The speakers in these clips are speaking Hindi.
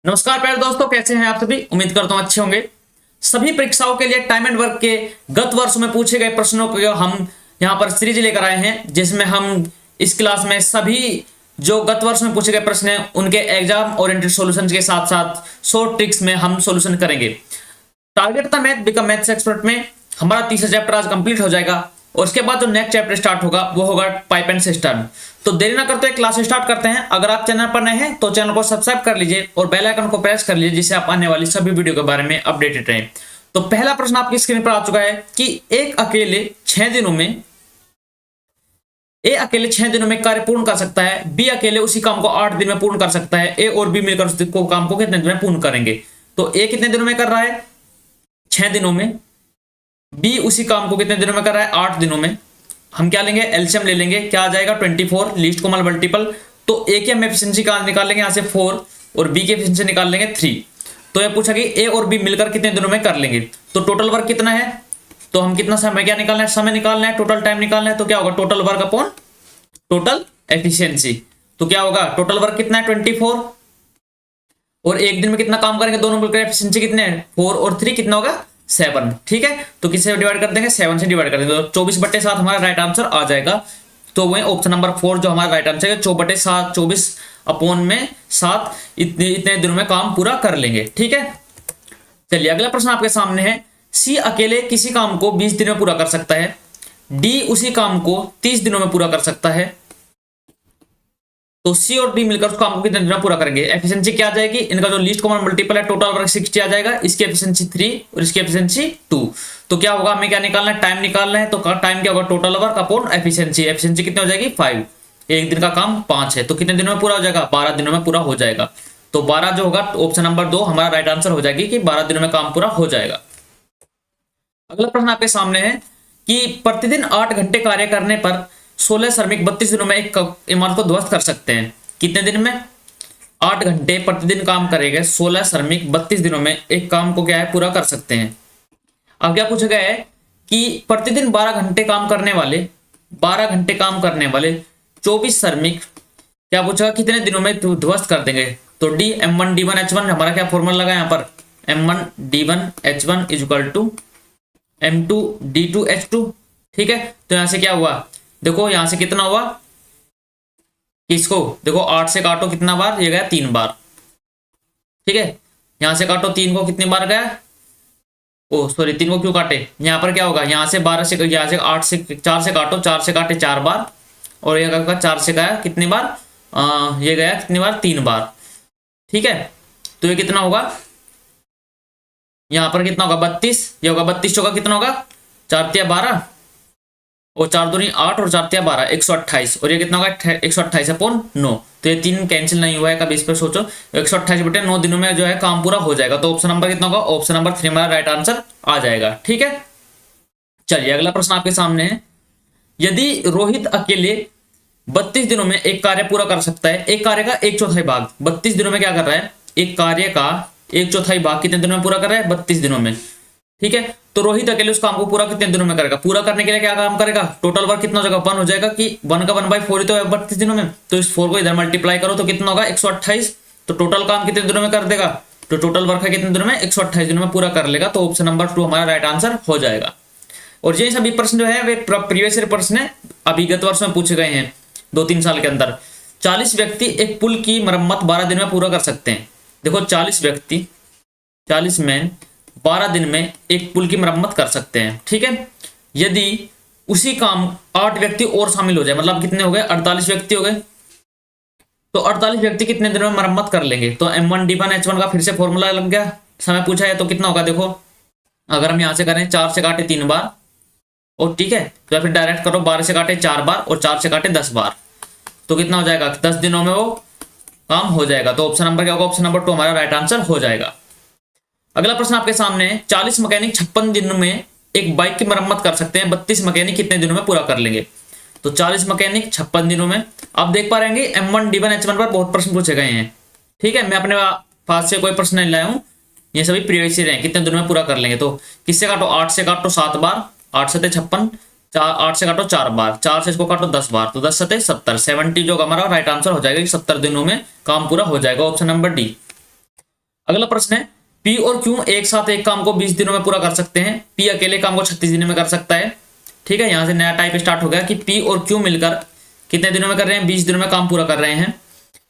नमस्कार प्यारे दोस्तों, कैसे हैं आप सभी। उम्मीद करता हूं अच्छे होंगे। सभी परीक्षाओं के लिए टाइम एंड वर्क के गत वर्ष में पूछे गए प्रश्नों को हम यहां पर सीरीज लेकर आए हैं, जिसमें हम इस क्लास में सभी जो गत वर्ष में पूछे गए प्रश्न हैं उनके एग्जाम ओरिएंटेड सॉल्यूशंस के साथ साथ शॉर्ट ट्रिक्स में हम सॉल्यूशन करेंगे। टारगेट था मैथ बिकम मैथ्स एक्सपर्ट में हमारा तीसरा चैप्टर आज कंप्लीट हो जाएगा और उसके बाद जो नेक्स्ट चैप्टर स्टार्ट होगा वो होगा पाइप एंड सिस्टम। तो देरी ना करते हुए क्लास स्टार्ट करते हैं। अगर आप चैनल पर नए हैं तो चैनल को सब्सक्राइब कर लीजिए और बेल आइकन को प्रेस कर लीजिए, जिससे आप आने वाली सभी वीडियो के बारे में अपडेटेड रहें। तो पहला प्रश्न आपकी स्क्रीन पर आ चुका है कि एक अकेले 6 दिनों में कार्य पूर्ण कर सकता है, बी अकेले उसी काम को 8 दिन में पूर्ण कर सकता है, ए और बी मिलकर उस काम को कितने दिन में पूर्ण करेंगे। तो ए कितने दिनों में कर रहा है, 6 दिनों में। बी उसी काम को कितने दिनों में कर रहा है, 8 दिनों में। हम क्या लेंगे, एलसीएम ले लेंगे, क्या आ जाएगा 24, लीस्ट कॉमन मल्टीपल। तो ए की हम एफिशिएंसी का निकाल लेंगे यहाँ से 4 और बी की एफिशिएंसी निकाल लेंगे 3। तो ये पूछा कि ए और बी मिलकर कितने दिनों में कर लेंगे। तो टोटल वर्क कितना है, तो हम कितना समय क्या निकालना है, समय निकालना है, टोटल टाइम निकालना है। तो क्या होगा, total work upon total efficiency. तो क्या होगा, टोटल वर्क कितना है 24 और एक दिन में कितना काम करेंगे, दोनों मिलकर एफिशिएंसी कितने हैं 4 और 3 कितना होगा 7। ठीक है, तो किससे डिवाइड कर देंगे, 7 से डिवाइड कर देंगे। तो 24/7 हमारा राइट आंसर आ जाएगा। तो वही ऑप्शन नंबर 4 जो हमारा राइट आंसर है, 24/7 24/7 इतने दिनों में काम पूरा कर लेंगे। ठीक है, चलिए अगला प्रश्न आपके सामने है। सी अकेले किसी काम को 20 दिन में पूरा कर सकता है, डी उसी काम को 30 दिनों में पूरा कर सकता है। तो सी और डी मिलकर उस काम को कितने दिन में पूरा करेंगे। एफिशिएंसी क्या आ जाएगी, इनका जो लीस्ट कॉमन मल्टीपल है, टोटल वर्क 60 आ जाएगा, इसकी एफिशिएंसी 3 और इसकी एफिशिएंसी 2। तो क्या होगा, हमें क्या निकालना है, टाइम निकालना है। तो टाइम क्या होगा, total work upon efficiency. Efficiency कितनी हो जाएगी 5। एक दिन का काम 5 है, तो कितने दिनों में पूरा हो जाएगा, 12 दिनों में पूरा हो जाएगा। तो 12 जो होगा ऑप्शन नंबर 2 हमारा राइट आंसर हो जाएगी कि 12 दिनों में काम पूरा हो जाएगा। अगला प्रश्न आपके सामने है कि प्रतिदिन 8 घंटे कार्य करने पर 16 श्रमिक 32 दिनों में एक इमारत को ध्वस्त कर सकते हैं। कितने दिन में, 8 घंटे प्रतिदिन काम करेंगे 16 श्रमिक 32 दिनों में एक काम को क्या है पूरा कर सकते हैं। अब क्या पूछा गया है कि प्रतिदिन 12 घंटे काम करने वाले 24 श्रमिक क्या पूछा कितने दिनों में ध्वस्त कर देंगे। तो डी M1 D1 H1 हमारा क्या फॉर्मूला लगा यहाँ पर, M1 D1 H1 = M2 D2 H2। ठीक है, तो यहां से क्या हुआ, देखो यहां से कितना हुआ, किसको देखो 8 से काटो कितना बार, ये गया 3 बार। ठीक है, यहां से काटो 3 को कितनी बार गया, ओ सॉरी 3 को क्यों काटे, यहां पर क्या होगा, यहां से 12 से यहां से 8 से 4 से काटो, 4 से काटे 4 बार और ये 4 से गया कितनी बार, ये गया कितनी बार 3 बार। ठीक है, तो ये कितना होगा, यहां पर कितना होगा 32, ये होगा 32 चौका कितना होगा 4 तिया 12 और 4 दूनी 8 और 4 तिया 12 128 और ये कितना होगा 128/9। तो ये 3 कैंसिल नहीं हुआ है, कभी इस पर सोचो। 128/9 दिनों में जो है काम पूरा हो जाएगा। तो ऑप्शन नंबर कितना होगा, ऑप्शन नंबर 3 हमारा राइट आंसर आ जाएगा। ठीक है, चलिए अगला प्रश्न आपके सामने है। यदि रोहित अकेले 32 दिनों में एक कार्य पूरा कर सकता है, एक कार्य का 1/4 भाग 32 दिनों में क्या कर रहा है, एक कार्य का 1/4 भाग कितने दिनों में पूरा कर रहा है 32 दिनों में। ठीक है, तो रोहित अकेले उस काम को पूरा कितने दिनों में करेगा। पूरा करने के लिए क्या काम करेगा, टोटल वर्क कितना हो जाएगा 1 हो जाएगा कि 1 का 1/4 ही तो है 32 दिनों में। तो इस 4 को इधर मल्टीप्लाई करो तो कितना होगा 128। तो टोटल काम कितने दिनों में कर देगा, तो टोटल वर्क है कितने दिनों में 128 दिनों में पूरा कर लेगा। तो ऑप्शन नंबर 2 हमारा राइट आंसर हो जाएगा। और ये सभी प्रश्न जो है वे प्रीवियस ईयर प्रश्न है, अभिगत वर्ष में पूछे गए हैं 2-3 साल के अंदर। 40 व्यक्ति एक पुल की मरम्मत 12 दिन में पूरा कर सकते हैं। देखो 40 व्यक्ति 40 मैन 12 दिन में एक पुल की मरम्मत कर सकते हैं। ठीक है, यदि उसी काम 8 व्यक्ति और शामिल हो जाए, मतलब कितने हो गए 48 व्यक्ति हो गए, तो 48 व्यक्ति कितने दिनों में मरम्मत कर लेंगे। तो M1 D1 H1 का फिर से फॉर्मूला लग गया, समय पूछा है तो कितना होगा, देखो अगर हम यहां से करें 4 से काटे 3 बार और ठीक है, तो फिर डायरेक्ट करो 12 से काटे 4 बार और 4 से काटे 10 बार, तो कितना हो जाएगा 10 दिनों में वो काम हो जाएगा। तो ऑप्शन नंबर क्या होगा, ऑप्शन नंबर 2 हमारा राइट आंसर हो जाएगा। अगला प्रश्न आपके सामने है। 40 मैकेनिक 56 दिनों में एक बाइक की मरम्मत कर सकते हैं, 32 मैकेनिक कितने दिनों में पूरा कर लेंगे। तो 40 मैकेनिक 56 दिनों में, आप देख पा रहे हैं M1 D1 H1 पर बहुत प्रश्न पूछे गए हैं। ठीक है, मैं अपने पास से कोई प्रश्न नहीं लाया हूं, ये सभी प्रीवियस ईयर हैं, कितने दिनों में पूरा कर लेंगे। तो किससे काटो, 8 से काटो 7 बार, 8 7 56, 8 से काटो 4 बार, 4 से इसको काटो 10 बार, तो 10 7 70 70 जो हमारा राइट आंसर हो जाएगा कि 70 दिनों में काम पूरा हो जाएगा। Option number D. अगला प्रश्न है पी और क्यू एक साथ एक काम को 20 दिनों में पूरा कर सकते हैं। पी अकेले काम को 36 दिनों में कर सकता है। ठीक है, यहां से नया टाइप स्टार्ट हो गया कि पी और क्यू मिलकर कितने दिनों में कर रहे हैं, 20 दिनों में काम पूरा कर रहे हैं।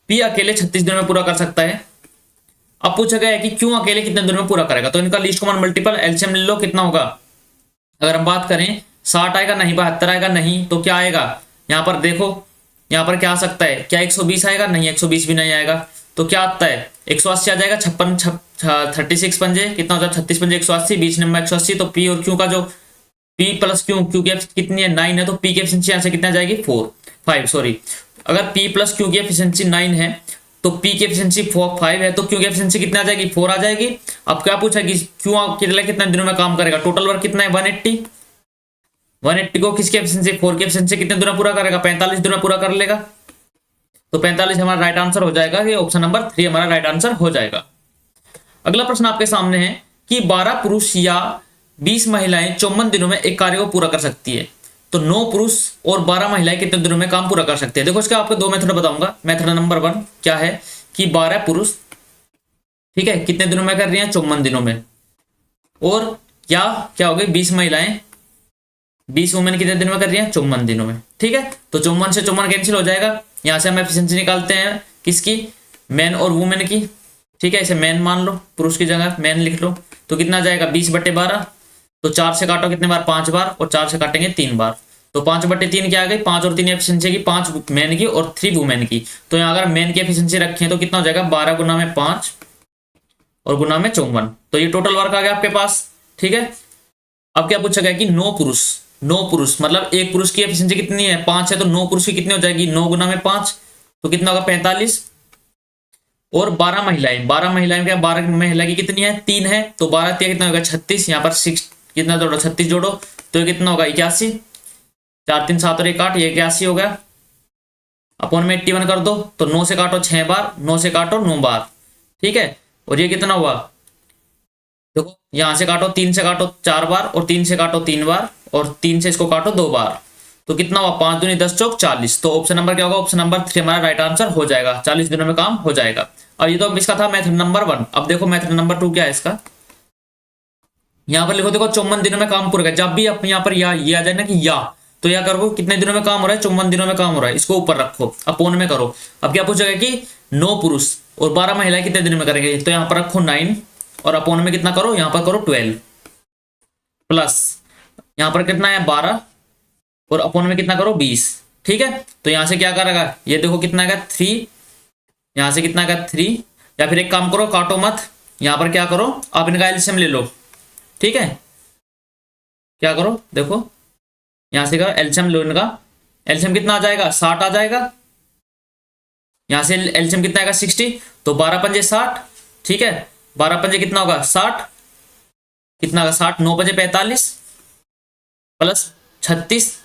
पी अकेले 36 दिनों में पूरा कर सकता है। अब पूछा गया है कि क्यू अकेले कितने दिनों में पूरा करेगा, तो इनका लीस्ट कॉमन मल्टीपल एलसीएम ले लो, कितना होगा। अगर हम बात करें 60 आएगा नहीं, 72 आएगा नहीं, तो क्या आएगा यहाँ पर देखो, यहाँ पर क्या आ सकता है, क्या 120 आएगा नहीं, 120 भी नहीं आएगा, तो क्या आता है 180 आ जाएगा। 36 पंजे कितना हो जाएगा, 36 पंजे 180, 20 नंबर 180। तो पी और क्यू का जो पी प्लस क्यू, क्यू की कितनी है 9 है, तो पी की एफिशिएंसी यहाँ से कितना जाएगी 5 सॉरी। अगर पी प्लस क्यू की एफिशिएंसी 9 है तो पी की एफिशिएंसी 5 है, तो क्यू की एफिशिएंसी कितना आ जाएगी 4 आ जाएगी। अब क्या पूछा कि क्यू कितने दिनों में काम करेगा, टोटल वर्क कितना है 180 को किसकी एफिशिएंसी 4 की एफिशिएंसी कितने दिनों पूरा करेगा, 45 दिनों पूरा कर लेगा। तो 45 हमारा राइट आंसर हो जाएगा, ये ऑप्शन नंबर 3 हमारा राइट आंसर हो जाएगा। अगला प्रश्न आपके सामने है कि 12 पुरुष या 20 महिलाएं 54 दिनों में एक कार्य को पूरा कर सकती है, तो 9 पुरुष और 12 महिलाएं कितने दिनों में काम पूरा कर सकते हैं। देखो इसके आपको 2 मेथड बताऊंगा। मेथड नंबर 1 क्या है कि 12 पुरुष ठीक है कितने दिनों में कर रही हैं 54 दिनों में, और क्या हो गई 20 महिलाएं 20 वुमेन कितने दिनों में कर रही हैं 54 दिनों में। ठीक है, तो 54 से 54 कैंसिल हो जाएगा। यहां से हम एफिशिएंसी निकालते हैं किसकी, मैन और वुमेन की। ठीक है, इसे मैन मान लो, पुरुष की जगह मैन लिख लो। तो कितना जाएगा 20/12, तो 4 से काटो कितने बार 5 बार, और 4 से काटेंगे 3 बार, तो 5/3 क्या आ गई, 5 और 3 एफिशिएंसी की, 5 मैन की और 3 वुमेन की। तो यहाँ अगर मैन की एफिशिएंसी रखें तो कितना हो जाएगा 12 गुना में 5 और गुना में 54, तो ये टोटल वर्क आ गया आपके पास। ठीक है, अब क्या पूछा गया कि 9 पुरुष मतलब एक पुरुष की एफिशिएंसी कितनी है 5 है, तो 9 पुरुष की कितनी हो जाएगी 9 गुना में 5, तो कितना होगा 45। और 12 महिलाएं क्या 12 महिला की कितनी है 3 है, तो 12 3 कितना होगा 36, यहाँ पर 6 कितना जोड़ो 36 जोड़ो, तो ये कितना होगा 81, 4 3 7 और 1 8, ये 81 हो गया। अपॉन में 81 कर दो, तो 9 से काटो 6 बार, 9 से काटो 9 बार। ठीक है, और ये कितना हुआ देखो, यहां से काटो 3 से काटो 4 बार, और 3 से काटो 3 बार, और 3 से इसको काटो 2 बार, तो कितना हुआ 5 दूनी 10 चौक 40। तो ऑप्शन नंबर क्या होगा, ऑप्शन नंबर 3 हमारा राइट आंसर हो जाएगा। 40 दिनों में काम हो जाएगा। और ये तो इसका था मेथड नंबर 1। अब देखो मेथड नंबर 2 क्या है इसका, यहाँ पर लिखो देखो 54 दिनों में काम पूरा कर। जब भी अपने यहाँ पर ये आ जाए ना कि या, तो या करो कितने दिनों में काम हो रहा है 54 दिनों में काम हो रहा है, इसको ऊपर रखो अपोन में करो। अब क्या पूछेगा कि 9 पुरुष और 12 महिलाएं कितने दिनों में करेंगे, तो यहाँ पर रखो 9 और अपोन में कितना करो, यहाँ पर करो 12 प्लस यहाँ पर कितना है 12 और अपोन में कितना करो 20। ठीक है, तो यहां से क्या करेगा, ये देखो कितना आएगा 3, यहां से कितना आएगा 3, या फिर एक काम करो काटो मत, यहां पर क्या करो आप इनका एलसीएम ले लो। ठीक है, क्या करो देखो यहां से करो एलसीएम लो, इनका एलसीएम कितना आ जाएगा 60 आ जाएगा, यहां से एलसीएम कितना आएगा 60, तो 12 पंजे 60। ठीक है, 12 पंजे कितना होगा 60, कितना होगा 60, 9 पंजे 45 प्लस 36।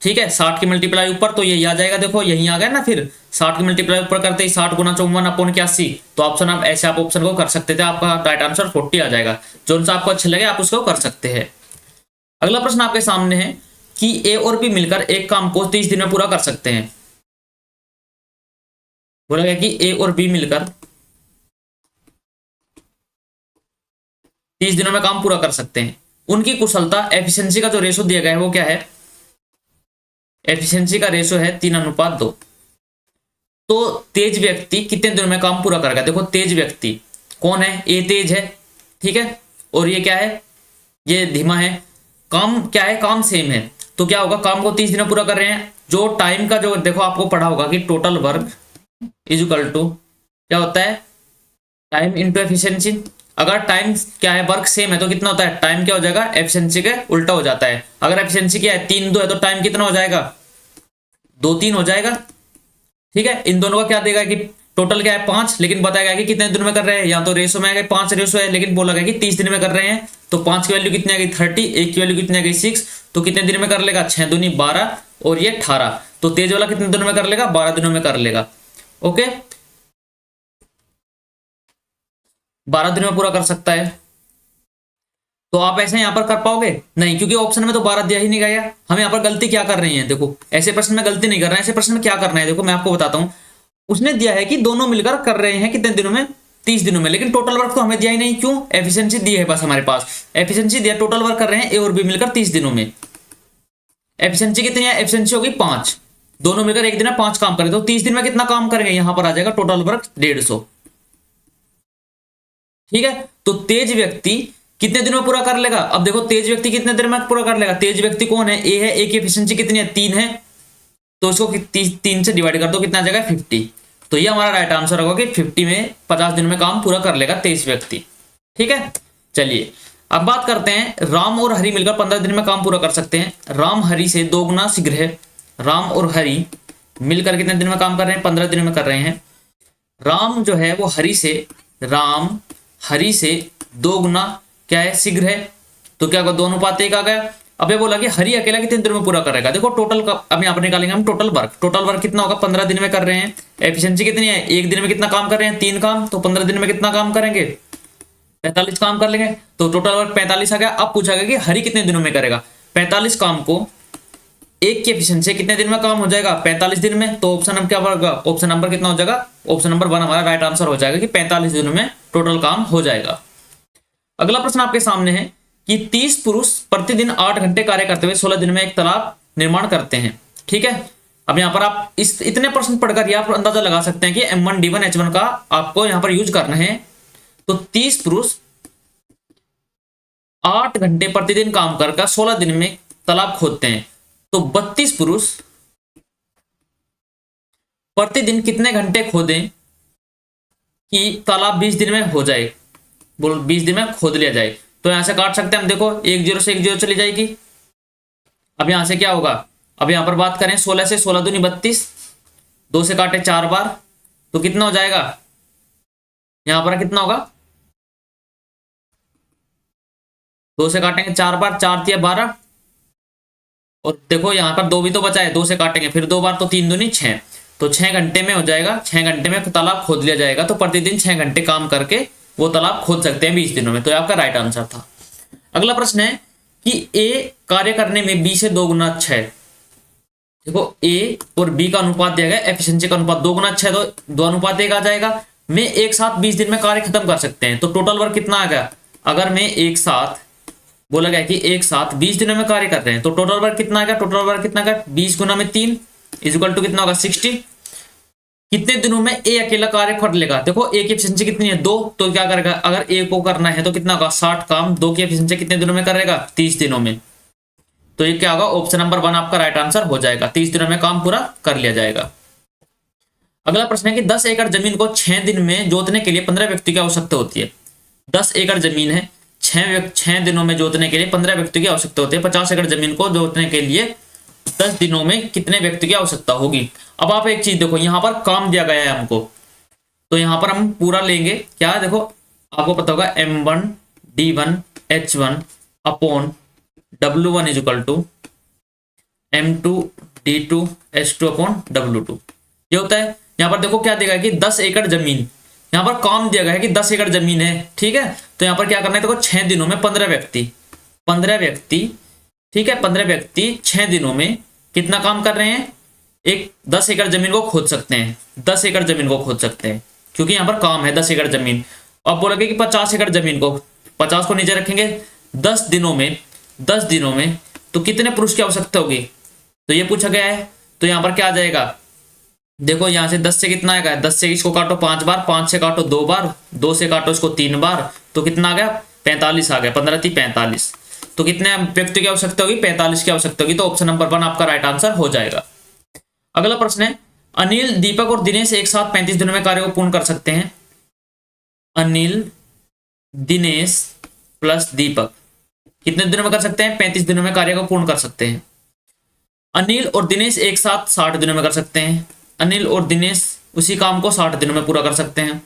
ठीक है, 60 की मल्टीप्लाई ऊपर, तो ये आ जाएगा देखो यही आ गया ना, फिर 60 की मल्टीप्लाई ऊपर करते ही 60 गुना 54 अपोन 81, तो ऑप्शन आप ऐसे आप ऑप्शन को कर सकते थे, आपका राइट आंसर 40 आ जाएगा। जो सा आपको अच्छा लगे आप उसको कर सकते हैं। अगला प्रश्न आपके सामने है कि ए और बी मिलकर एक काम को 30 दिन में पूरा कर सकते हैं। बोला गया कि ए और बी मिलकर 30 दिनों में काम पूरा कर सकते हैं। उनकी कुशलता एफिशिएंसी का जो रेशो दिया गया है वो क्या है, एफिशिएंसी का रेशो है 3:2। तो तेज व्यक्ति कितने दिनों में काम पूरा करेगा। देखो तेज व्यक्ति कौन है, ए तेज है। ठीक है, और ये क्या है, ये धीमा है। काम क्या है, काम सेम है, तो क्या होगा काम को 30 दिन में पूरा कर रहे हैं। जो टाइम का जो देखो आपको पढ़ा होगा कि total work is equal to क्या होता है, टाइम इंटू एफिशिएंसी। अगर टाइम क्या है वर्क सेम है तो कितना होता है, टाइम क्या हो जाएगा एफिशिएंसी के उल्टा हो जाता है। अगर एफिशिएंसी क्या है 3 2 है तो टाइम कितना हो जाएगा 2 3 हो जाएगा। ठीक है, इन दोनों का क्या देगा कि टोटल क्या है 5, लेकिन बताया गया कि कितने दिन में कर रहे हैं, यहाँ तो रेशो में आ गए 5 रेशो है, लेकिन बोला गया कि 30 दिन में कर रहे हैं। तो 5 की वैल्यू कितनी आ गई 30, 1 की वैल्यू कितनी आ गई 6, तो कितने दिन में कर लेगा 6 दूनी 12 और ये 18। तो तेज वाला कितने दिनों में कर लेगा 12 दिनों में कर लेगा। ओके, 12 दिनों में पूरा कर सकता है। तो आप ऐसे यहाँ पर कर पाओगे नहीं, क्योंकि ऑप्शन में तो 12 दिया ही नहीं गया। हम यहाँ पर गलती क्या कर रहे हैं, देखो ऐसे प्रश्न में गलती नहीं कर रहे हैं। ऐसे प्रश्न में क्या करना है, देखो मैं आपको बताता हूँ। उसने दिया है कि दोनों मिलकर कर रहे हैं कितने दिनों में 30 दिनों में, लेकिन टोटल वर्क तो हमें दिया ही नहीं। क्यों? एफिशिएंसी दी है बस हमारे पास, एफिशिएंसी दिया, टोटल वर्क कर रहे हैं ए और बी मिलकर 30 दिनों में। एफिशिएंसी कितनी है? एफिशिएंसी होगी 5, दोनों मिलकर एक दिन में 5 काम करें तो 30 दिन में कितना काम करेंगे? यहां पर आ जाएगा टोटल वर्क 150। ठीक है, तो तेज व्यक्ति कितने दिन में पूरा कर लेगा? अब देखो तेज व्यक्ति कितने दिन में पूरा कर लेगा? तेज व्यक्ति कौन है? ए है, ए की एफिशिएंसी कितनी है? 3 है, तो इसको 3 से डिवाइड कर दो, कितना आ जाएगा? 50। तो ये हमारा राइट आंसर होगा कि 50 में 50 दिन में काम पूरा कर लेगा तेज व्यक्ति। ठीक है, चलिए अब बात करते हैं, राम और हरि मिलकर 15 दिन में काम पूरा कर सकते हैं। राम हरि से 2 गुना शीघ्र है। राम और हरि मिलकर कितने दिन में काम कर रहे हैं? 15 दिन में कर रहे हैं। राम जो है वो राम हरि से 2 गुना क्या है? शीघ्र है, तो क्या होगा? 2 अनुपात 1 आ गया। अब ये बोला कि हरि अकेला कितने दिन में पूरा करेगा? देखो टोटल का अब यहाँ पर निकालेंगे हम टोटल वर्क कितना होगा? 15 दिन में कर रहे हैं। एफिशिएंसी कितनी है? एक दिन में कितना काम कर रहे हैं? 3 काम, तो 15 दिन में कितना काम करेंगे? 45 काम कर लेंगे, तो टोटल वर्क 45 आ गया। अब पूछा गया कि हरि कितने दिनों में करेगा? 45 काम को एक की एफिशिएंसी कितने दिन में काम हो जाएगा? 45 दिन में। तो ऑप्शन नंबर क्या होगा? ऑप्शन नंबर कितना हो जाएगा? ऑप्शन नंबर 1 हमारा राइट आंसर हो जाएगा कि 45 दिनों में टोटल काम हो जाएगा। अगला प्रश्न आपके सामने है कि 30 पुरुष प्रतिदिन 8 घंटे कार्य करते हुए 16 दिन में एक तालाब निर्माण करते हैं। ठीक है, अब यहाँ पर आप इस इतने प्रश्न पढ़कर आप अंदाजा लगा सकते हैं कि M1 D1 H1 का आपको यहाँ पर यूज करना है। तो 30 पुरुष 8 घंटे प्रतिदिन काम कर 16 दिन में तालाब खोदते हैं, तो 32 पुरुष प्रतिदिन कितने घंटे खोदें कि तालाब 20 दिन में हो जाए? बोल 20 दिन में खोद लिया जाए। तो यहां से काट सकते हैं हम, देखो 1 0 से 1 0 चली जाएगी। अब यहां से क्या होगा? अब यहां पर बात करें 16 से, 16 दूनी 32, 2 से काटे 4 बार, तो कितना हो जाएगा? यहां पर कितना होगा? 2 से काटेंगे 4 बार, 4 तिया 12, और देखो यहां पर 2 भी तो बचा है, 2 से काटेंगे फिर 2 बार, तो 3 दूनी 6, तो 6 घंटे में हो जाएगा। 6 घंटे में तालाब खोद लिया जाएगा। तो प्रतिदिन 6 घंटे काम करके वो तालाब खोद सकते हैं 20 दिनों में। तो ये आपका राइट आंसर था। अगला प्रश्न है कि ए कार्य करने में बी से 2 गुना अच्छा है। देखो ए और बी का अनुपात दिया गया, एफिशिएंसी का अनुपात 2 गुना अच्छा है, तो 2 अनुपात 1 आ जाएगा। मैं एक साथ 20 दिन में कार्य खत्म कर सकते हैं, तो टोटल वर्क कितना आ गया? अगर मैं एक साथ बोला गया कि एक साथ 20 दिनों में कार्य कर रहे हैं, तो टोटल वर्क कितना आएगा? टोटल वर्क कितना आएगा? 20 गुना में 3 इक्वल टू कितना होगा? 60। कितने दिनों में ए अकेला कार्य कर लेगा? देखो ए की एफिशिएंसी कितनी है? 2, तो क्या करेगा? अगर ए को करना है तो कितना होगा? 60 काम, 2 की एफिशिएंसी कितने दिनों में करेगा? 30 दिनों में। तो ये क्या होगा? ऑप्शन नंबर 1 आपका राइट आंसर हो जाएगा, 30 दिनों में काम पूरा कर लिया जाएगा। अगला प्रश्न है कि 10 एकड़ जमीन को 6 दिन में जोतने के लिए 15 व्यक्ति की आवश्यकता होती है। 10 एकड़ जमीन है, 6 दिनों में जोतने के लिए 15 व्यक्ति की आवश्यकता होती है। 50 एकड़ जमीन को जोतने के लिए 10 दिनों में कितने व्यक्ति की आवश्यकता होगी? अब आप एक चीज देखो, यहां पर काम दिया गया है हमको, तो यहां पर हम पूरा लेंगे क्या? देखो आपको पता होगा M1 D1 H1 upon W1 is equal to M2 D2 H2 upon W2। ये होता है। यहां पर देखो क्या देगा कि 10 एकड़ जमीन, यहां पर काम दिया गया है कि 10 एकड़ जमीन है। ठीक है, तो यहां पर क्या करना है? देखो 6 दिनों में 15 व्यक्ति, ठीक है, 15 व्यक्ति 6 दिनों में कितना काम कर रहे हैं? एक 10 एकड़ जमीन को खोद सकते हैं, 10 एकड़ जमीन को खोद सकते हैं, क्योंकि यहाँ पर काम है 10 एकड़ जमीन। अब बोलोगे कि 50 एकड़ जमीन को, 50 को नीचे रखेंगे, 10 दिनों में तो कितने पुरुष की आवश्यकता होगी? तो ये पूछा गया है। तो यहाँ पर क्या आ जाएगा? देखो यहाँ से 10 से कितना आएगा? 10 से इसको काटो 5 बार, 5 से काटो 2 बार, 2 से काटो इसको 3 बार, तो कितना आ गया? 45 आ गया। 15 × 45, तो कितने व्यक्ति की आवश्यकता होगी? 45 की आवश्यकता होगी। तो ऑप्शन नंबर 1 आपका राइट आंसर हो जाएगा। अगला प्रश्न है, अनिल, दीपक और दिनेश एक साथ 35 दिनों में कार्य को पूर्ण कर सकते हैं। अनिल, दिनेश प्लस दीपक कितने दिनों में कर सकते हैं? 35 दिनों में कार्य को पूर्ण कर सकते हैं। अनिल और दिनेश एक साथ 60 दिनों में कर सकते हैं। अनिल और दिनेश उसी काम को 60 दिनों में पूरा कर सकते हैं।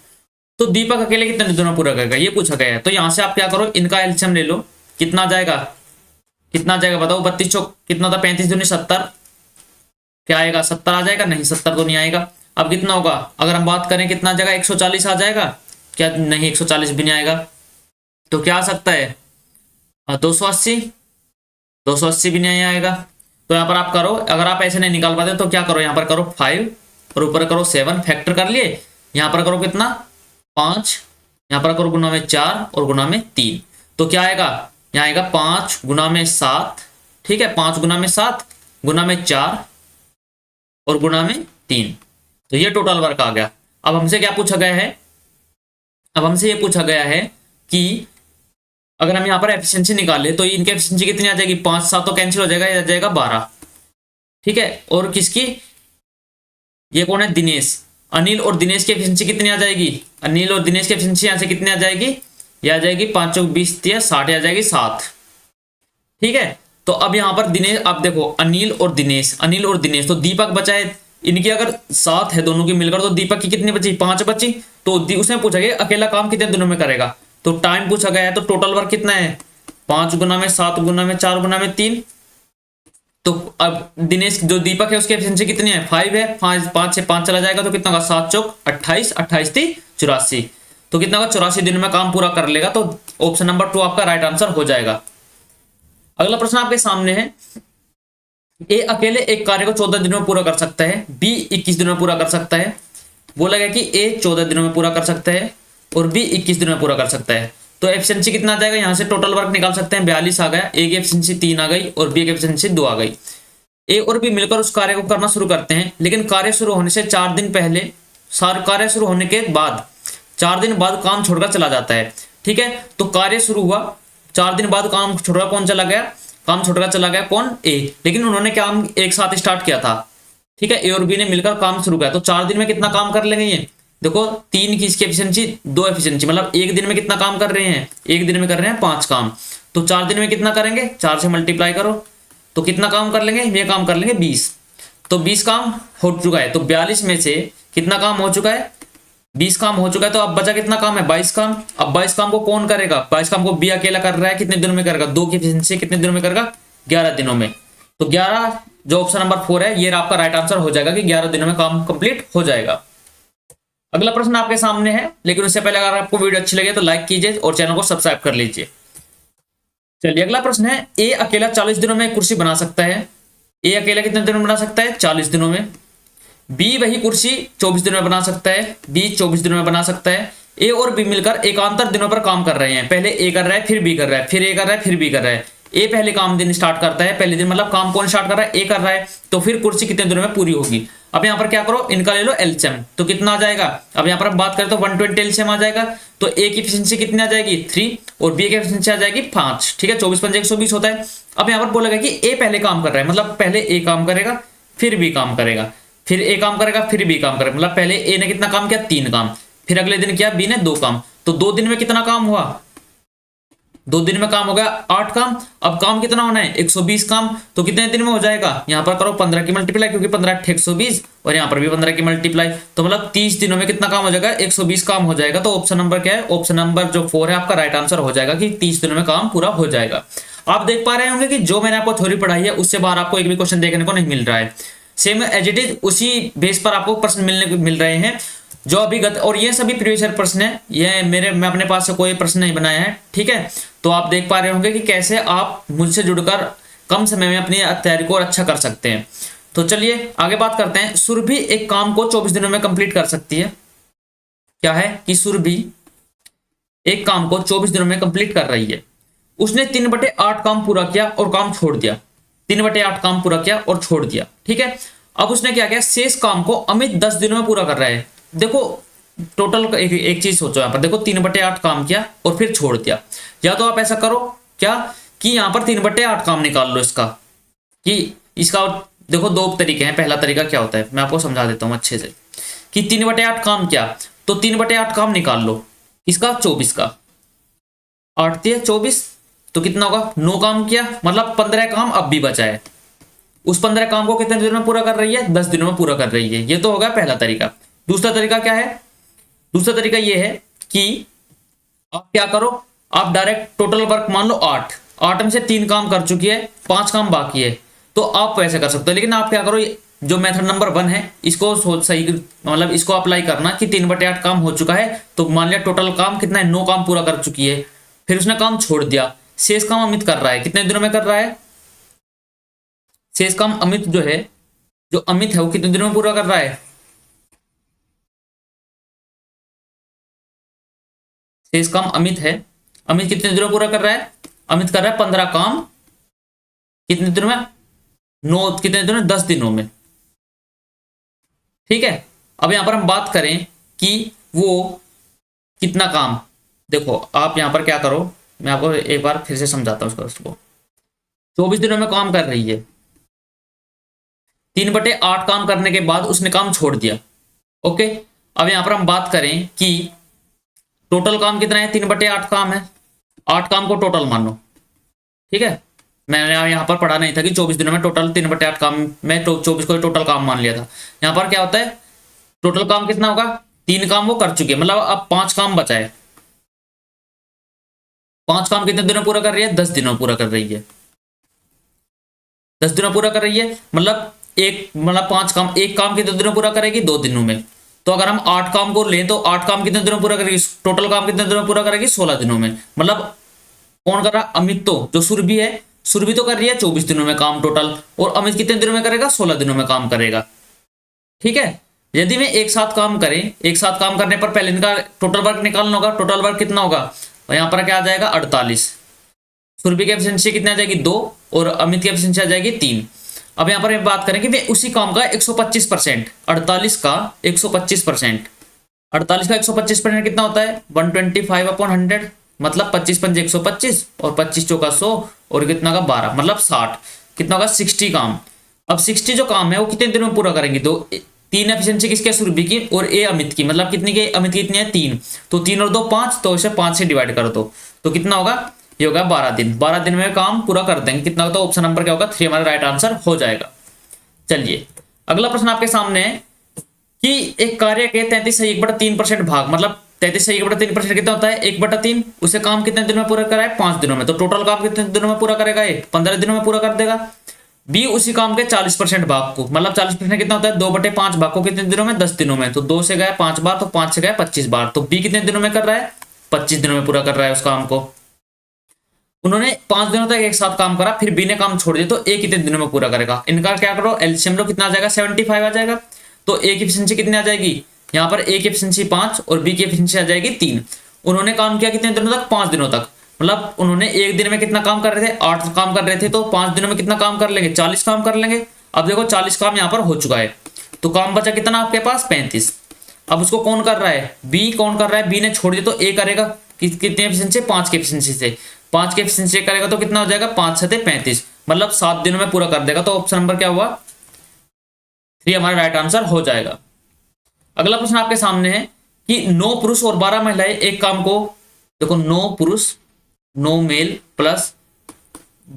तो दीपक अकेले कितने दिनों में पूरा करेगा? ये पूछा गया है। तो यहां से आप क्या करो? इनका एलसीएम ले लो। कितना जाएगा? बताओ। 32 चौक कितना था? 35 दूनी 70, क्या आएगा? 70 आ जाएगा? नहीं, 70 तो नहीं आएगा। अब कितना होगा? अगर हम बात करें कितना आ जाएगा? 140 आ जाएगा क्या? नहीं, 140 भी नहीं आएगा। तो क्या आ सकता है? 280 भी नहीं आएगा। तो यहाँ पर आप करो, अगर आप ऐसे नहीं निकाल पाते तो क्या करो? यहाँ पर करो 5 और ऊपर करो 7, फैक्टर कर लिए। यहाँ पर करो कितना? 5, यहाँ पर करो गुना में 4 और गुना में 3, तो क्या आएगा, यहाँ आएगा 5 गुना में 7, ठीक है, 5 गुना में 7 गुना में 4 और गुना में 3, तो ये टोटल वर्क आ गया। अब हमसे क्या पूछा गया है, अब हमसे ये पूछा गया है कि अगर हम यहाँ पर एफिशिएंसी निकाले तो इनकी एफिशिएंसी कितनी आ जाएगी, 5 7 तो कैंसिल हो जाएगा, ये आ जाएगा 12, ठीक है। और किसकी, ये कौन है, दिनेश, अनिल और दिनेश की एफिशिएंसी कितनी आ जाएगी, अनिल और दिनेश की एफिशिएंसी यहाँ से कितनी आ जाएगी, ये आ जाएगी 5 चौक 20 60, आ जाएगी 7, ठीक है। तो अब यहाँ पर दिनेश, अब देखो अनिल और दिनेश, अनिल और दिनेश, तो दीपक बचा है, इनकी अगर 7 है दोनों की मिलकर, तो दीपक की कितनी बची, 5 बची। तो उसने पूछा गया अकेला काम कितने दिनों में करेगा, तो टाइम पूछा गया है, तो टोटल वर्क कितना है, 5 गुना में 7 गुना में 4 गुना में 3, तो अब दिनेश जो दीपक है उसकी एफिशिएंसी कितनी है, 5 है, 5 से 5 चला जाएगा तो कितना होगा, 7 चौक 28, 28 थी 84, तो कितना होगा, 84 दिनों में काम पूरा कर लेगा। तो ऑप्शन नंबर 2 आपका राइट आंसर हो जाएगा। अगला प्रश्न आपके सामने है, ए अकेले एक कार्य को 14 दिनों में पूरा कर सकता है, बी 21 दिनों में पूरा कर सकता है। बोला गया कि ए 14 दिनों में पूरा कर सकता है और बी 21 दिनों में पूरा कर सकता है, तो एफिशिएंसी कितना आ जाएगा, यहाँ से टोटल वर्क निकाल सकते हैं, 42 आ गया, ए की एफिशिएंसी 3 आ गई और बी की एफिशिएंसी 2 आ गई। ए और बी मिलकर उस कार्य को करना शुरू करते हैं, लेकिन कार्य शुरू होने से 4 दिन पहले, कार्य शुरू होने के बाद 4 दिन बाद काम छोड़कर चला जाता है, ठीक है। तो कार्य शुरू हुआ, 4 दिन बाद काम छोड़कर कौन चला गया, काम छोड़कर चला गया कौन, ए, लेकिन उन्होंने काम एक साथ स्टार्ट किया था, ठीक है, ए और बी ने मिलकर काम शुरू किया, तो 4 दिन में कितना काम कर लेंगे ये, देखो 3 की इसकी एफिशिएंसी, 2 एफिशिएंसी, मतलब एक दिन में कितना काम कर रहे हैं, एक दिन में कर रहे हैं 5 काम, तो 4 दिन में कितना करेंगे, 4 से मल्टीप्लाई करो तो कितना काम कर लेंगे, ये काम कर लेंगे 20, तो 20 काम हो चुका है, तो 42 में से कितना काम हो चुका है, 20 काम हो चुका है, तो अब बचा कितना काम है, 22 काम। अब 22 काम को कौन करेगा, 22 काम को बी अकेला कर रहा है, कितने दिनों में करेगा, 2 की एफिशिएंसी कितने दिनों में करेगा, 11 दिनों में। तो 11 जो ऑप्शन नंबर 4 है ये आपका राइट आंसर हो जाएगा कि 11 दिनों में काम कंप्लीट हो जाएगा। अगला प्रश्न आपके सामने है, लेकिन उससे पहले अगर आपको वीडियो अच्छी लगे तो लाइक कीजिए और चैनल को सब्सक्राइब कर लीजिए। चलिए अगला प्रश्न है, ए अकेला 40 दिनों में कुर्सी बना सकता है, ए अकेला कितने दिनों में बना सकता है, 40 दिनों में। बी वही कुर्सी 24 दिनों में बना सकता है, बी 24 दिनों में बना सकता है। ए और बी मिलकर एकांतर दिनों पर काम कर रहे हैं, पहले ए कर रहा है फिर बी कर रहा है, फिर ए कर रहा है फिर बी कर रहा है। ए पहले काम दिन स्टार्ट करता है, पहले दिन मतलब काम कौन स्टार्ट कर रहा है, ए कर रहा है, तो फिर कुर्सी कितने दिनों में पूरी होगी। अब यहाँ पर क्या करो, इनका ले लो एलसीएम, तो कितना आ जाएगा, अब यहाँ पर हम बात करें तो 120 एलसीएम आ जाएगा, तो ए की एफिशिएंसी कितनी आ जाएगी 3 और बी की एफिशिएंसी आ जाएगी 5, ठीक है, 24 5 120 होता है। अब यहाँ पर बोलेगा कि ए पहले काम कर रहा है, मतलब पहले ए काम करेगा फिर बी काम करेगा, फिर ए काम करेगा फिर बी काम करेगा, मतलब पहले ए ने कितना काम किया 3 काम, फिर अगले दिन किया बी ने 2 काम, तो 2 दिन में कितना काम हुआ, 2 दिन में काम हो गया 8 काम। अब काम कितना होना है 120 काम, तो कितने दिन में हो जाएगा, यहाँ पर करो 15 की मल्टीप्लाई, क्योंकि 15 8 120 और यहाँ पर भी 15 की मल्टीप्लाई, तो मतलब 30 दिनों में कितना काम हो जाएगा, 120 काम हो जाएगा। तो ऑप्शन नंबर क्या है, ऑप्शन नंबर जो 4 है आपका राइट आंसर हो जाएगा कि 30 दिनों में काम पूरा हो जाएगा। आप देख पा रहे होंगे कि जो मैंने आपको थ्योरी पढ़ाई है उससे बाहर आपको एक भी क्वेश्चन देखने को नहीं मिल रहा है, सेम एज इट इज उसी बेस पर आपको प्रश्न मिल रहे हैं जो अभिगत, और ये सभी प्रीवियस ईयर प्रश्न है, ये मैं अपने पास से कोई प्रश्न नहीं बनाया है, ठीक है। तो आप देख पा रहे होंगे कि कैसे आप मुझसे जुड़कर कम समय में अपनी तैयारी को अच्छा कर सकते हैं। तो चलिए आगे बात करते हैं। सुरभि एक काम को 24 दिनों में कंप्लीट कर सकती है, क्या है कि सुरभि एक काम को 24 दिनों में कंप्लीट कर रही है। उसने 3/8 काम पूरा किया और काम छोड़ दिया, 3/8 काम पूरा किया और छोड़ दिया, ठीक है। अब उसने क्या किया, शेष काम को अमित 10 दिनों में पूरा कर रहा है। देखो टोटल एक चीज सोचो, यहाँ पर देखो 3/8 काम किया और फिर छोड़ दिया, या तो आप ऐसा करो क्या कि यहाँ पर 3/8 काम निकाल लो इसका, कि इसका देखो 2 तरीके हैं। पहला तरीका क्या होता है मैं आपको समझा देता हूँ अच्छे से, कि 3/8 काम किया तो 3/8 काम निकाल लो इसका 24 का, 8 × 24 तो कितना होगा, 9 काम किया, मतलब 15 काम अब भी बचा है। उस 15 काम को कितने दिनों में पूरा कर रही है, 10 दिनों में पूरा कर रही है। ये तो होगा पहला तरीका। दूसरा तरीका क्या है, दूसरा तरीका ये है कि आप क्या करो, आप डायरेक्ट टोटल वर्क मान लो 8 में से 3 काम कर चुकी है, 5 काम बाकी है, तो आप वैसे कर सकते हो। लेकिन आप क्या करो, जो मेथड नंबर 1 है इसको सही मतलब इसको अप्लाई करना कि 3/8 काम हो चुका है, तो मान लिया टोटल काम कितना है 9 काम पूरा कर चुकी है, फिर उसने काम छोड़ दिया, शेष काम अमित कर रहा है। कितने दिनों में कर रहा है, शेष काम अमित जो है, जो अमित है वो कितने दिनों में पूरा कर रहा है, शेष काम अमित है। अमित कितने दिनों में पूरा कर रहा है? अमित कर रहा है 15 काम कितने दिनों में? 9 कितने दिनों में? 10 दिनों में। ठीक है, अब यहां पर हम बात करें कि वो कितना काम, देखो आप यहां पर क्या करो, मैं आपको एक बार फिर से समझाता हूँ उसको। 24 दिनों में काम कर रही है, 3/8 काम करने के बाद उसने काम छोड़ दिया। ओके, अब यहां पर हम बात करें कि टोटल काम कितना है? 3/8 काम है, 8 काम को टोटल मान लो। ठीक है, मैंने यहाँ पर पढ़ा नहीं था कि 24 दिनों में टोटल 3/8 काम, मैं 24 को टोटल काम मान लिया था। यहाँ पर क्या होता है, टोटल काम कितना होगा? 3 काम वो कर चुके हैं, मतलब अब 5 काम बचा है। 5 काम कितने दिनों पूरा कर रही है? 10 दिनों पूरा कर रही है। 10 दिनों पूरा कर रही है, मतलब मतलब 5 काम, एक काम कितने दिनों पूरा करेगी? 2 दिनों में। तो अगर हम 8 काम को लें तो 8 काम कितने दिनों पूरा करेगी? टोटल काम कितने दिनों पूरा करेगी? 16 दिनों में। मतलब कौन कर रहा? अमित। तो जो सुरभि है, सुरभि तो कर रही है 24 दिनों में काम टोटल, और अमित कितने दिनों में करेगा? 16 दिनों में काम करेगा। ठीक है, यदि मैं एक साथ काम करें, एक साथ काम करने पर पहले इनका टोटल वर्क निकालना होगा। टोटल वर्क कितना होगा? और यहाँ पर क्या आ जाएगा? 48। सुरभि की एफिशिएंसी कितनी आ जाएगी? 2, और अमित की एफिशिएंसी आ जाएगी 3। अब यहाँ पर हम बात करें कि वे उसी काम का 125%, 48 का 125%, 48 का 125% कितना होता है? 125/100, मतलब 25 पंजे 125 और 25 चौका 100 और कितना का 12, मतलब 60। कितना होगा? 60 काम। अब 60 जो काम है वो कितने दिनों में पूरा करेंगे? तो 3 एफिशिएंसी किसके? सुरभि की, और ए अमित की, मतलब कितनी की? अमित की कितनी है? 3। तो 3 और 2 5, तो इसे 5 से डिवाइड कर दो तो कितना होगा? ये होगा 12 दिन। 12 दिन में काम पूरा कर देंगे। कितना? तो ऑप्शन नंबर क्या होगा? 3 हमारा राइट आंसर हो जाएगा। चलिए अगला प्रश्न आपके सामने है कि एक कार्य के 33.3% भाग, मतलब 33.3% कितना होता है? 1/3। उसे काम कितने दिनों में पूरा कराए? 5 दिनों में। तो टोटल काम कितने दिनों में पूरा करेगा? ये 15 दिनों में पूरा कर देगा। बी उसी काम के 40% भाग को, मतलब 40% कितना होता है? 2/5 भाग को कितने दिनों में? 10 दिनों में। तो 2 से गया 5 बार, तो 5 से गया 25 बार। तो बी कितने दिनों में कर रहा है? 25 दिनों में पूरा कर रहा है उस काम को। उन्होंने 5 दिनों तक एक साथ काम करा, फिर बी ने काम छोड़ दिया, तो ए कितने दिनों में पूरा करेगा? इनका क्या करो, एलसीएम लो, कितना आ जाएगा? 75 आ जाएगा। तो ए की एफिशिएंसी कितनी आ जाएगी? यहाँ पर ए की एफिशिएंसी 5 और बी की एफिशिएंसी आ जाएगी 3। उन्होंने काम किया कितने दिनों तक? 5 दिनों तक। मतलब उन्होंने एक दिन में कितना काम कर रहे थे? 8 काम कर रहे थे, तो 5 दिनों में कितना काम कर लेंगे? 40 काम कर लेंगे। अब देखो 40 काम यहाँ पर हो चुका है, तो काम बचा कितना आपके पास? 35। अब उसको कौन कर रहा है? बी कौन कर रहा है? बी ने छोड़ दिया, तो ए करेगा कितनी एफिशिएंसी? 5 की एफिशिएंसी से। 5 की एफिशिएंसी करेगा तो कितना हो जाएगा? 5 7 35, मतलब 7 दिनों में पूरा कर देगा। तो ऑप्शन नंबर क्या हुआ? 3 हमारा राइट आंसर हो जाएगा। अगला प्रश्न आपके सामने है कि 9 पुरुष और 12 महिलाएं एक काम को, देखो 9 पुरुष 9 मेल प्लस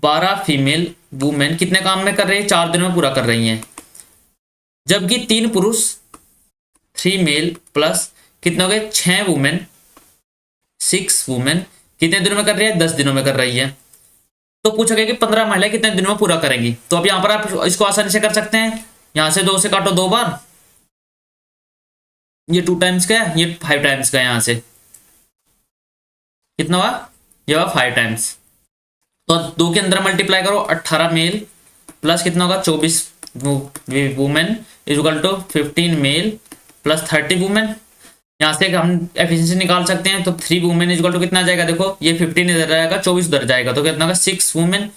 12 फीमेल वुमेन कितने काम में कर रही है? 4 दिनों में पूरा कर रही हैं। जबकि 3 पुरुष 3 मेल प्लस कितने हो गए? 6 वुमेन 6 वुमेन कितने दिनों में कर रही है? 10 दिनों में कर रही है। तो पूछा गया कि 15 महिलाएं कितने दिनों में पूरा करेंगी। तो अब यहां पर आप इसको आसानी से कर सकते हैं। यहां से 2 से काटो 2 बार, ये 2 टाइम्स का है, ये 5 टाइम्स का है। यहां से कितना हुआ? ये हुआ 5 टाइम्स। तो 2 के अंदर मल्टीप्लाई करो, 18 मेल प्लस कितना होगा? 24 women equal to 15 male plus 30 women. यहाँ से हम एफिशिएंसी निकाल सकते हैं। तो 3 वुमेन इक्वल टू कितना आ जाएगा? देखो ये 15 इधर जाएगा, 24 उधर जाएगा, तो कितना होगा? 6 वुमेन।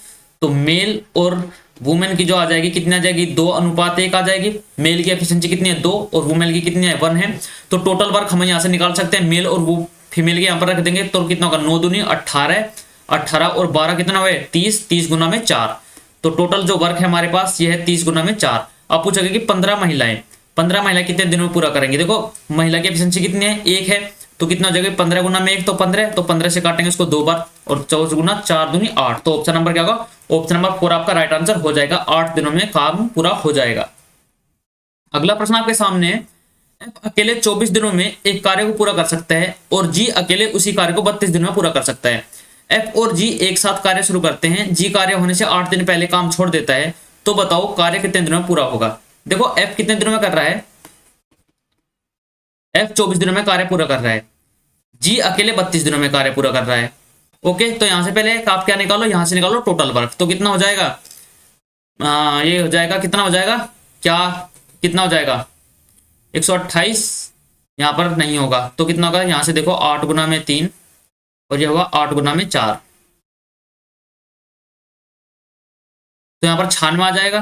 तो मेल और वुमेन की जो आ जाएगी कितनी आ जाएगी? 2:1 आ जाएगी। मेल की एफिशिएंसी कितनी है? 2, और वुमेन की कितनी है? 1 है। तो टोटल वर्क हम यहाँ से निकाल सकते हैं। मेल और वो फीमेल के यहाँ पर रख देंगे, तो कितना होगा? 9 दूनी 18, 18 और 12 कितना हुए? 30, 30 गुना में 4। तो टोटल जो वर्क है हमारे पास ये है 30 गुना में 4। अब पूछेगा कि 15 महिलाएं, 15 महिलाएं कितने दिनों में पूरा करेंगे? देखो महिला की एफिशिएंसी कितनी है? 1 है, तो कितना हो जाएगा? 15 गुना में 1 तो 15, तो 15 से काटेंगे उसको 2 बार, और 24 गुना 4 दूनी 8। तो ऑप्शन नंबर क्या होगा? ऑप्शन नंबर 4 आपका राइट आंसर हो जाएगा। 8 दिनों में काम पूरा हो जाएगा। अगला प्रश्न आपके सामने है, एफ अकेले 24 दिनों में एक कार्य को पूरा कर सकता है और जी अकेले उसी कार्य को 32 दिनों में पूरा कर सकता है। एफ और जी एक साथ कार्य शुरू करते हैं। जी कार्य होने से 8 दिन पहले काम छोड़ देता है। तो बताओ कार्य कितने दिनों में पूरा होगा? देखो एफ कितने दिनों में कर रहा है? एफ 24 दिनों में कार्य पूरा कर रहा है। जी अकेले 32 दिनों में कार्य पूरा कर रहा है। ओके, तो यहां से पहले आप क्या निकालो? यहां से निकालो टोटल वर्क। तो कितना हो जाएगा? ये हो जाएगा, कितना हो जाएगा? क्या कितना हो जाएगा? 128 यहाँ पर नहीं होगा, तो कितना होगा? यहाँ से देखो 8 गुना में 3, और ये हुआ 8 गुना में 4, तो यहाँ पर 96 आ जाएगा।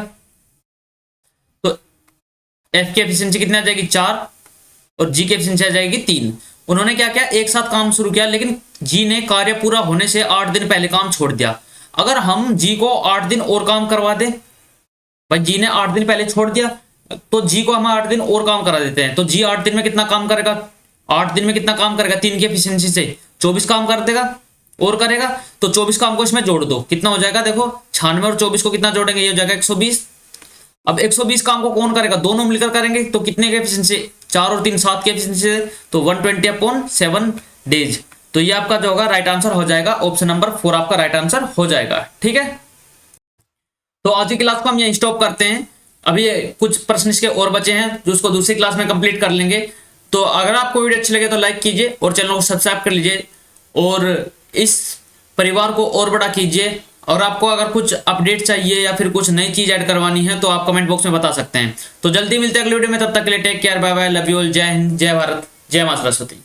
तो एफ की एफिशिएंसी कितनी आ जाएगी 4 और जी की एफिशिएंसी आ जाएगी 3। उन्होंने क्या किया, एक साथ काम शुरू किया, लेकिन जी ने कार्य पूरा होने से 8 दिन पहले काम छोड़ दिया। अगर हम जी को 8 दिन और काम करवा दें, भाई जी ने 8 दिन पहले छोड़ दिया तो जी को हम 8 दिन और काम करा देते हैं, तो जी 8 दिन में कितना काम करेगा, 8 दिन में कितना काम करेगा 3 की एफिशिएंसी से 24 काम कर देगा और करेगा। तो 24 काम को इसमें जोड़ दो, कितना हो जाएगा, देखो 96 और 24 को कितना जोड़ेंगे, ये हो जाएगा 120। अब 120 काम को कौन करेगा, दोनों मिलकर करेंगे, तो कितने की एफिशिएंसी, 4 और 3 7 की एफिशिएंसी है, तो 120/7 डेज। तो ये आपका जो होगा राइट आंसर हो जाएगा, ऑप्शन नंबर 4 आपका राइट आंसर हो जाएगा। ठीक है, तो आज की क्लास को हम यहीं स्टॉप करते हैं। अभी कुछ प्रश्न इसके और बचे हैं जो उसको दूसरी क्लास में कंप्लीट कर लेंगे। तो अगर आपको वीडियो अच्छी लगे तो लाइक कीजिए और चैनल को सब्सक्राइब कर लीजिए और इस परिवार को और बड़ा कीजिए। और आपको अगर कुछ अपडेट चाहिए या फिर कुछ नई चीज ऐड करवानी है तो आप कमेंट बॉक्स में बता सकते हैं। तो जल्दी मिलते हैं अगले वीडियो में, तब तक के लिए take care, bye bye, love you all, जय हिंद, जय भारत, जय मां सरस्वती।